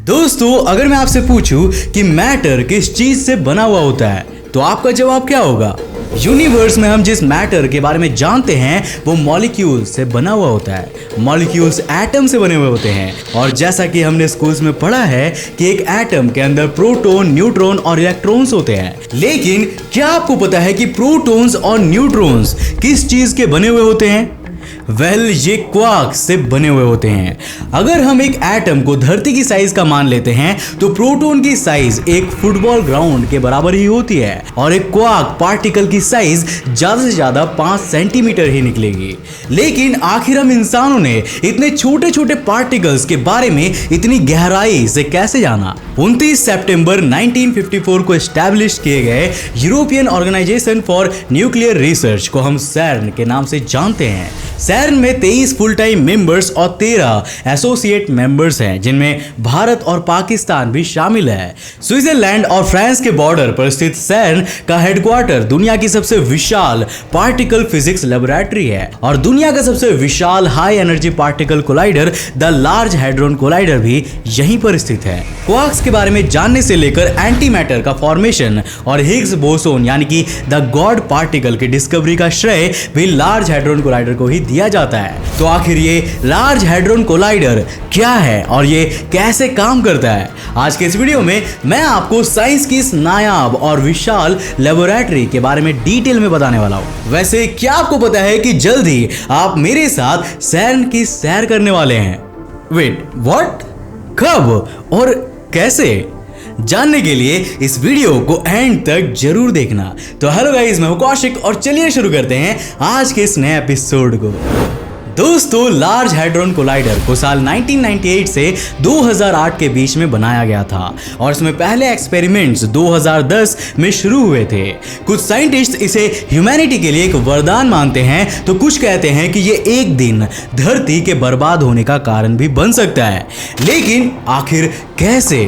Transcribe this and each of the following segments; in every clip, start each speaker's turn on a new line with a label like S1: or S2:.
S1: दोस्तों, अगर मैं आपसे पूछूं कि मैटर किस चीज से बना हुआ होता है तो आपका जवाब क्या होगा? यूनिवर्स में हम जिस मैटर के बारे में जानते हैं वो मॉलिक्यूल्स से बना हुआ होता है। मॉलिक्यूल्स एटम से बने हुए होते हैं और जैसा कि हमने स्कूल्स में पढ़ा है कि एक एटम के अंदर प्रोटॉन, न्यूट्रॉन और इलेक्ट्रॉन्स होते हैं। लेकिन क्या आपको पता है कि प्रोटॉन्स और न्यूट्रॉन्स किस चीज के बने हुए होते हैं? ये क्वार्क्स से बने हुए होते हैं। अगर हम एक एटम को धरती की साइज का मान लेते हैं तो प्रोटॉन की साइज एक फुटबॉल ग्राउंड के बराबर ही होती है और एक क्वार्क पार्टिकल की साइज ज्यादा से ज्यादा 5 सेंटीमीटर ही निकलेगी। लेकिन आखिर हम इंसानों ने इतने छोटे छोटे पार्टिकल्स के बारे में इतनी गहराई से कैसे जाना? 29 सितंबर 1954 को एस्टैब्लिश किए गए European Organization for Nuclear Research को हम CERN के नाम से जानते हैं। CERN में 23 फुल टाइम मेंबर्स और 13 एसोसिएट मेंबर्स हैं, जिनमें भारत और पाकिस्तान भी शामिल है। स्विट्जरलैंड और फ्रांस के बॉर्डर पर स्थित CERN का हेडक्वार्टर दुनिया की सबसे विशाल पार्टिकल फिजिक्स लेबोरेटरी है और दुनिया का सबसे विशाल high energy particle collider the large hadron collider भी यहीं पर स्थित है। क्वार्क्स के बारे में जानने से लेकर एंटी मैटर का फॉर्मेशन और हिग्स बोसोन यानी कि द गॉड पार्टिकल की डिस्कवरी का श्रेय भी लार्ज हैड्रॉन कोलाइडर को ही दिया जाता है। तो आखिर ये लार्ज हैड्रॉन कोलाइडर क्या है और ये कैसे काम करता है? आज के इस वीडियो में मैं आपको साइंस की इस नायाब और विशाल लेबोरेटरी के बारे में डिटेल में बताने वाला हूं। वैसे क्या आपको पता है कि जल्द ही आप मेरे साथ CERN की सैर करने वाले हैं? Wait, what? कब और कैसे? जानने के लिए इस वीडियो को एंड तक जरूर देखना। तो हेलो गाइस, मैं हूं कौशिक और चलिए शुरू करते हैं आज के इस नए एपिसोड को। दोस्तों, लार्ज हैड्रॉन कोलाइडर को साल 1998 से 2008 के बीच में बनाया गया था और इसमें पहले एक्सपेरिमेंट्स 2010 में शुरू हुए थे। कुछ साइंटिस्ट इसे ह्यूमैनिटी के लिए एक वरदान मानते हैं तो कुछ कहते हैं कि ये एक दिन धरती के बर्बाद होने का कारण भी बन सकता है। लेकिन आखिर कैसे?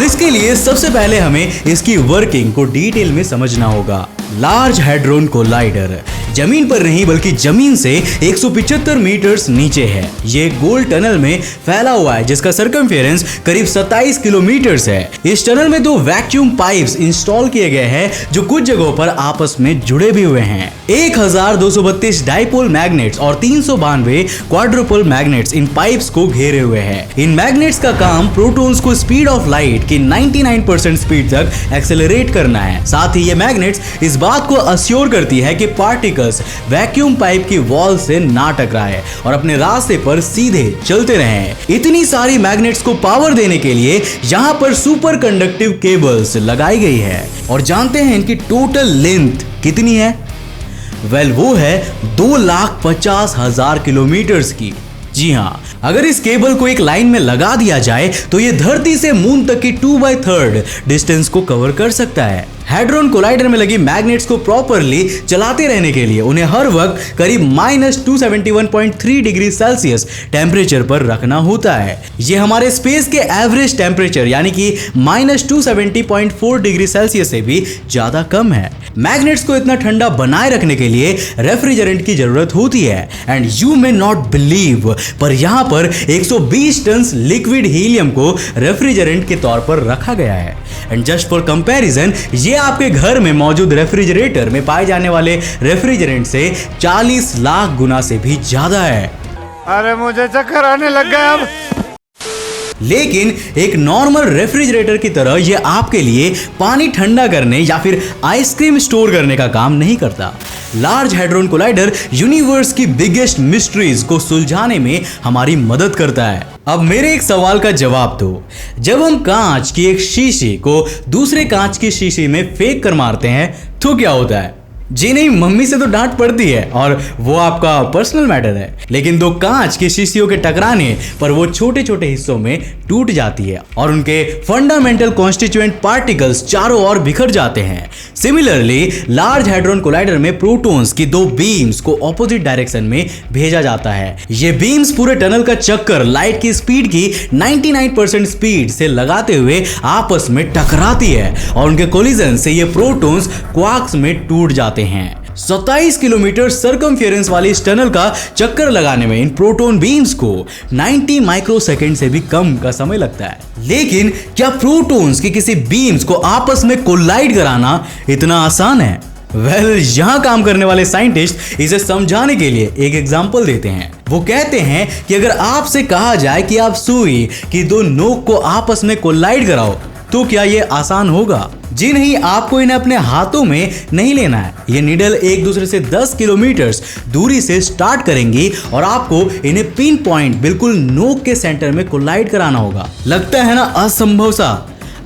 S1: इसके लिए सबसे पहले हमें इसकी वर्किंग को डिटेल में समझना होगा। लार्ज हैड्रॉन कोलाइडर जमीन पर नहीं बल्कि जमीन से 175 मीटर्स नीचे है। ये गोल टनल में फैला हुआ है जिसका सर्कमफेरेंस करीब 27 किलोमीटर्स है। इस टनल में 2 वैक्यूम पाइप्स इंस्टॉल किए गए हैं जो कुछ जगहों पर आपस में जुड़े भी हुए हैं। 1232 डाइपोल मैग्नेट्स और 392 क्वाड्रुपल मैग्नेट्स इन पाइप्स को घेरे हुए हैं। इन मैग्नेट्स का काम प्रोटॉन्स को स्पीड ऑफ लाइट की 99% स्पीड तक एक्सेलरेट करना है। साथ ही ये मैग्नेट्स इस बात को अश्योर करती है कि पार्टिकल्स वैक्यूम पाइप की वॉल से ना टकराए और अपने रास्ते पर सीधे चलते रहें। इतनी सारी मैग्नेट्स को पावर देने के लिए यहाँ पर सुपर कंडक्टिव केबल्स लगाई गई है। और जानते हैं इनकी टोटल लेंथ कितनी है? वो है 2,50,000 किलोमीटर्स की। जी हाँ, अगर इस केबल को एक लाइन में लगा दिया जाए तो ये धरती से मून तक की 2/3 डिस्टेंस को कवर कर सकता है। हैड्रॉन कोलाइडर में लगी मैग्नेट्स को प्रॉपरली चलाते रहने के लिए उन्हें हर वक्त करीब -271.3 डिग्री सेल्सियस टेम्परेचर पर रखना होता है। ये हमारे स्पेस के एवरेज टेम्परेचर यानी कि -270.4 डिग्री सेल्सियस से भी ज्यादा कम है। मैग्नेट्स को इतना ठंडा बनाए रखने के लिए रेफ्रिजरेंट की जरूरत होती है and you may not believe, पर यहाँ पर 120 टन लिक्विड हीलियम को रेफ्रिजरेंट के तौर पर रखा गया है। एंड जस्ट फॉर कंपैरिजन, ये आपके घर में मौजूद रेफ्रिजरेटर में पाए जाने वाले रेफ्रिजरेंट से 40 लाख गुना से भी ज्यादा है।
S2: अरे मुझे चक्कर आने लग गया अब।
S1: लेकिन एक नॉर्मल रेफ्रिजरेटर की तरह यह आपके लिए पानी ठंडा करने या फिर आइसक्रीम स्टोर करने का काम नहीं करता। लार्ज हैड्रॉन कोलाइडर यूनिवर्स की बिगेस्ट मिस्ट्रीज को सुलझाने में हमारी मदद करता है। अब मेरे एक सवाल का जवाब दो। जब हम कांच की एक शीशी को दूसरे कांच की शीशी में फेंक कर मारते हैं तो क्या होता है? जी नहीं, मम्मी से तो डांट पड़ती है और वो आपका पर्सनल मैटर है। लेकिन 2 कांच की शीशियों के टकराने पर वो छोटे छोटे हिस्सों में टूट जाती है और उनके फंडामेंटल कॉन्स्टिट्यूएंट पार्टिकल्स चारों ओर बिखर जाते हैं। सिमिलरली लार्ज हैड्रॉन कोलाइडर में प्रोटॉन्स की 2 बीम्स को ऑपोजिट डायरेक्शन में भेजा जाता है। ये बीम्स पूरे टनल का चक्कर लाइट की स्पीड की 99% स्पीड से लगाते हुए आपस में टकराती है और उनके कोलिजन से ये प्रोटॉन्स क्वार्क्स में टूट जाते हैं। 27 किलोमीटर सर्कमफेरेंस वाली इस टनल का चक्कर लगाने में इन प्रोटॉन बीम्स को 90 माइक्रोसेकंड से भी कम का समय लगता है। लेकिन क्या प्रोटॉन्स की किसी बीम्स को आपस में कोलाइड कराना इतना आसान है? यहाँ काम करने वाले साइंटिस्ट इसे समझाने के लिए एक एग्जांपल देते हैं। वो कहते हैं कि अगर आपसे कहा जाए कि आप सुई की दो नोक को आपस में कोलाइड कराओ तो क्या ये आसान होगा? जी नहीं, आपको इन्हें अपने हाथों में नहीं लेना है। ये नीडल एक दूसरे से 10 किलोमीटर दूरी से स्टार्ट करेंगी और आपको इन्हें पिन पॉइंट बिल्कुल नोक के सेंटर में कोलाइड कराना होगा। लगता है ना असंभव सा?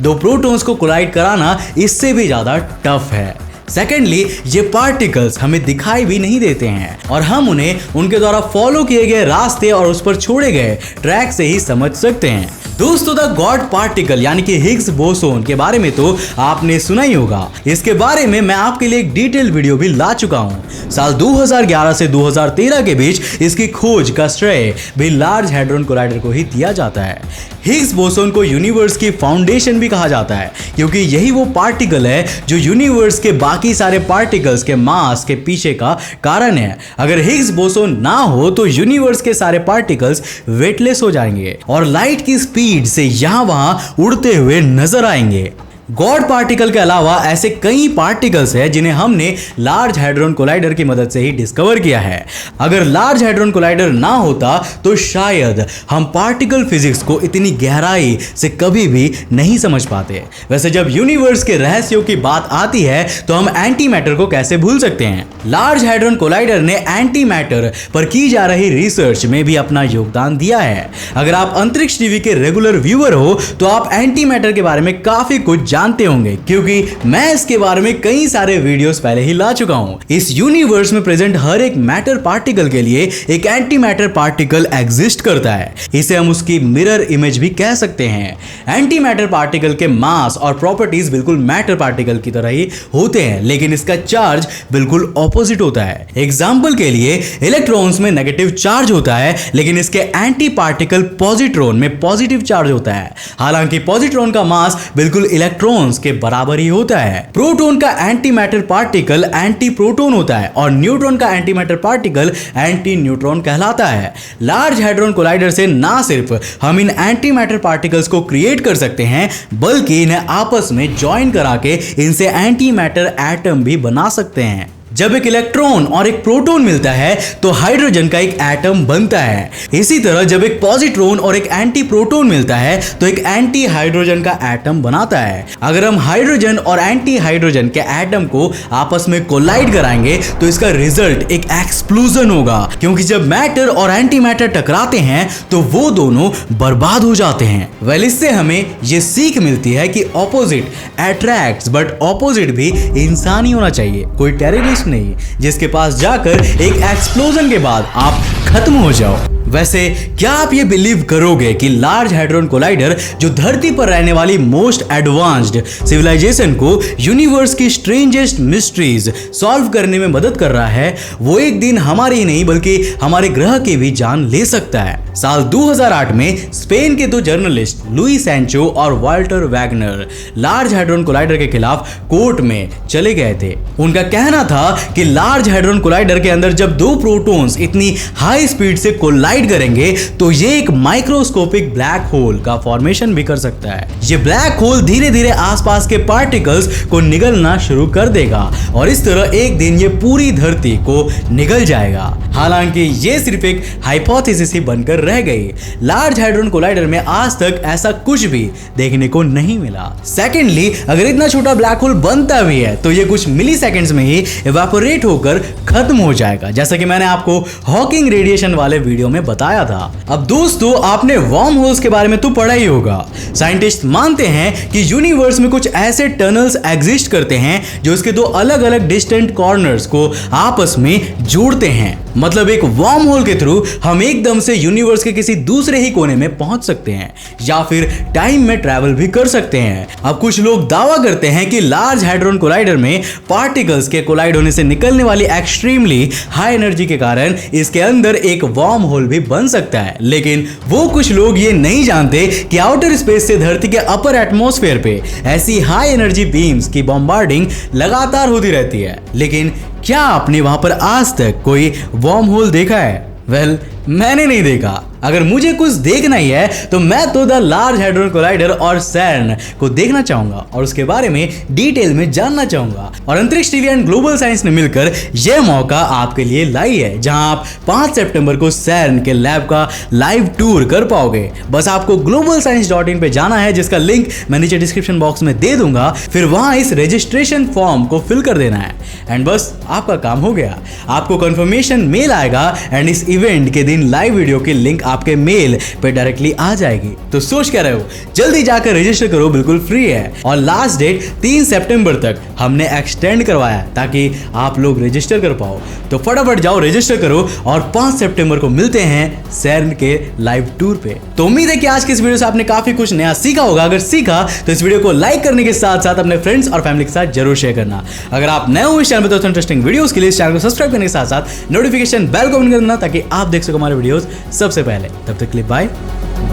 S1: दो प्रोटॉन्स को कोलाइड कराना इससे भी ज्यादा टफ है। सेकेंडली, ये पार्टिकल्स हमें दिखाई भी नहीं देते हैं और हम उन्हें उनके द्वारा फॉलो किए गए रास्ते और उस पर छोड़े गए ट्रैक से ही समझ सकते हैं। दोस्तों, द गॉड पार्टिकल यानी कि हिग्स बोसोन के बारे में तो आपने सुना ही होगा। इसके बारे में मैं आपके लिए एक डिटेल वीडियो भी ला चुका हूं। साल 2011 से 2013 के बीच इसकी खोज का श्रेय भी लार्ज हैड्रॉन कोलाइडर को ही दिया जाता है। हिग्स बोसोन को यूनिवर्स की फाउंडेशन भी कहा जाता है क्योंकि यही वो पार्टिकल है जो यूनिवर्स के बाकी सारे पार्टिकल्स के मास के पीछे का कारण है। अगर हिग्स बोसोन ना हो तो यूनिवर्स के सारे पार्टिकल्स वेटलेस हो जाएंगे और लाइट की स्पीड से यहां वहां उड़ते हुए नजर आएंगे। गॉड पार्टिकल के अलावा ऐसे कई पार्टिकल्स हैं जिन्हें हमने लार्ज हैड्रॉन कोलाइडर की मदद से ही डिस्कवर किया है। अगर लार्ज हैड्रॉन कोलाइडर ना होता तो शायद हम पार्टिकल फिजिक्स को इतनी गहराई से कभी भी नहीं समझ पाते। वैसे जब यूनिवर्स के रहस्यों की बात आती है तो हम एंटी मैटर को कैसे भूल सकते हैं? लार्ज हैड्रॉन कोलाइडर ने एंटी मैटर पर की जा रही रिसर्च में भी अपना योगदान दिया है। अगर आप अंतरिक्ष टीवी के रेगुलर व्यूअर हो तो आप एंटी मैटर के बारे में काफी कुछ जानते होंगे क्योंकि मैं इसके बारे में कई सारे वीडियोस पहले ही ला चुका हूं। इस यूनिवर्स में प्रेजेंट हर एक मैटर पार्टिकल के लिए एक एंटी मैटर पार्टिकल एग्जिस्ट करता है। इसे हम उसकी मिरर इमेज भी कह सकते हैं। एंटी मैटर पार्टिकल के मास और प्रॉपर्टीज बिल्कुल मैटर पार्टिकल की तरह ही होते हैं, लेकिन इसका चार्ज बिल्कुल ऑपोजिट होता है। एग्जाम्पल के लिए इलेक्ट्रॉन्स में नेगेटिव चार्ज होता है लेकिन इसके एंटी पार्टिकल पॉजिट्रॉन में पॉजिटिव चार्ज होता है। हालांकि पॉजिट्रॉन का मास बिल्कुल इलेक्ट्रॉन्स के बराबर ही होता है। प्रोटॉन का anti matter particle anti proton होता है और न्यूट्रॉन का anti matter particle anti neutron कहलाता है। लार्ज हैड्रॉन कोलाइडर से ना सिर्फ हम इन एंटी मैटर पार्टिकल्स को क्रिएट कर सकते हैं बल्कि इन्हें आपस में ज्वाइन करा के इनसे एंटी मैटर एटम भी बना सकते हैं। जब एक इलेक्ट्रॉन और एक प्रोटॉन मिलता है तो हाइड्रोजन का एक एटम बनता है। इसी तरह जब एक पॉजिट्रॉन और एक एंटी प्रोटॉन मिलता है तो एक एंटी हाइड्रोजन का एटम बनाता है। अगर हम हाइड्रोजन और एंटी हाइड्रोजन के एटम को आपस में कोलाइड कराएंगे तो इसका रिजल्ट एक एक्सप्लोजन होगा क्योंकि जब मैटर और एंटी मैटर टकराते हैं तो वो दोनों बर्बाद हो जाते हैं। वेल, इससे हमें ये सीख मिलती है कि ऑपोजिट अट्रैक्ट्स बट ऑपोजिट भी इंसान ही होना चाहिए, कोई टेररिस्ट नहीं जिसके पास जाकर एक एक्सप्लोजन के बाद आप खत्म हो जाओ। वैसे क्या आप ये बिलीव करोगे कि लार्ज हैड्रॉन कोलाइडर जो धरती पर रहने वाली मोस्ट एडवांस्ड सिविलाइजेशन को यूनिवर्स की स्ट्रेंजेस्ट मिस्ट्रीज सॉल्व करने में मदद कर रहा है, वो एक दिन हमारी नहीं बल्कि हमारे ग्रह की भी जान ले सकता है। साल 2008 में स्पेन के दो जर्नलिस्ट लुई सैंचो और Walter Wagner large hadron collider के खिलाफ कोर्ट में चले गए थे। उनका कहना था कि लार्ज हैड्रॉन कोलाइडर के अंदर जब दो प्रोटॉन्स इतनी हाई स्पीड से कोलाइड करेंगे तो ये एक माइक्रोस्कोपिक ब्लैक होल का फॉर्मेशन भी कर सकता है। ये ब्लैक होल धीरे धीरे आसपास के पार्टिकल्स को निगलना शुरू कर देगा और इस तरह एक दिन ये पूरी धरती को निगल जाएगा। हालांकि ये सिर्फ एक हाइपोथेसिस ही बनकर रह गई। लार्ज हैड्रॉन कोलाइडर में आज तक ऐसा कुछ भी देखने को नहीं मिला। सेकेंडली, अगर इतना छोटा ब्लैक होल बनता भी है तो ये कुछ मिली सेकेंड्स में ही इवेपोरेट होकर खत्म हो जाएगा, जैसा कि मैंने आपको हॉकिंग रेडिएशन वाले वीडियो में बताया था। अब दोस्तों, आपने वर्म होल्स के बारे में तो पढ़ा ही होगा। साइंटिस्ट मानते हैं कि यूनिवर्स में कुछ ऐसे टनल्स एग्जिस्ट करते हैं जो इसके दो अलग अलग डिस्टेंट कॉर्नर्स को आपस में जोड़ते हैं। मतलब एक वर्म होल के थ्रू हम एकदम से यूनिवर्स के किसी दूसरे ही कोने में पहुंच सकते हैं या फिर टाइम में ट्रैवल भी कर सकते हैं। अब कुछ लोग दावा करते हैं कि लार्ज हैड्रॉन कोलाइडर में पार्टिकल्स के कोलाइड होने से निकलने वाली एक्सट्रीमली हाई एनर्जी के कारण इसके अंदर एक वर्म होल भी बन सकता है, लेकिन वो कुछ लोग ये नहीं जानते कि आउटर स्पेस से धरती के अपर एटमॉस्फेयर पे ऐसी हाई एनर्जी बीम्स की बॉम्बार्डिंग लगातार होती रहती है। लेकिन क्या आपने वहां पर आज तक कोई वर्म होल देखा है? वेल, मैंने नहीं देखा। अगर मुझे कुछ देखना ही है तो मैं तो द लार्ज हैड्रॉन कोलाइडर और CERN को देखना चाहूंगा और उसके बारे में डिटेल में जानना चाहूंगा। और अंतरिक्ष टीवी एंड ग्लोबल साइंस ने मिलकर यह मौका आपके लिए लाई है, जहां आप 5 सितंबर को CERN के लैब का लाइव टूर कर पाओगे। बस आपको globalscience.in पे जाना है, जिसका लिंक मैं नीचे डिस्क्रिप्शन बॉक्स में दे दूंगा। फिर वहां इस रजिस्ट्रेशन फॉर्म को फिल कर देना है एंड बस आपका काम हो गया। आपको कंफर्मेशन मेल आएगा एंड इस इवेंट के दिन लाइव वीडियो की लिंक आपके मेल पे डायरेक्टली आ जाएगी। तो सोच क्या रहे हो, जल्दी जाकर रजिस्टर करो, बिल्कुल फ्री है। और लास्ट डेट 3 सितंबर तक हमने एक्सटेंड करवाया ताकि आप लोग रजिस्टर कर पाओ। तो फटाफट जाओ, रजिस्टर करो और 5 सितंबर को मिलते हैं CERN के लाइव टूर पे। तो उम्मीद है कि आज के इस वीडियो से आपने काफी कुछ नया सीखा होगा। अगर सीखा तो इस वीडियो को लाइक करने के साथ साथ अपने फ्रेंड्स और फैमिली के साथ जरूर शेयर करना। अगर आप नए हो इस चैनल पर तो इंटरेस्टिंग वीडियोस के लिए इस चैनल को सब्सक्राइब करने के साथ साथ नोटिफिकेशन बेल को ऑन कर देना ताकि आप देख सको हमारे वीडियोस सबसे पहले। तब तक के लिए बाय,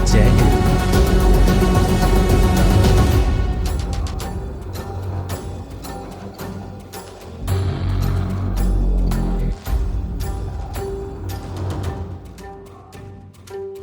S1: जय हिंद।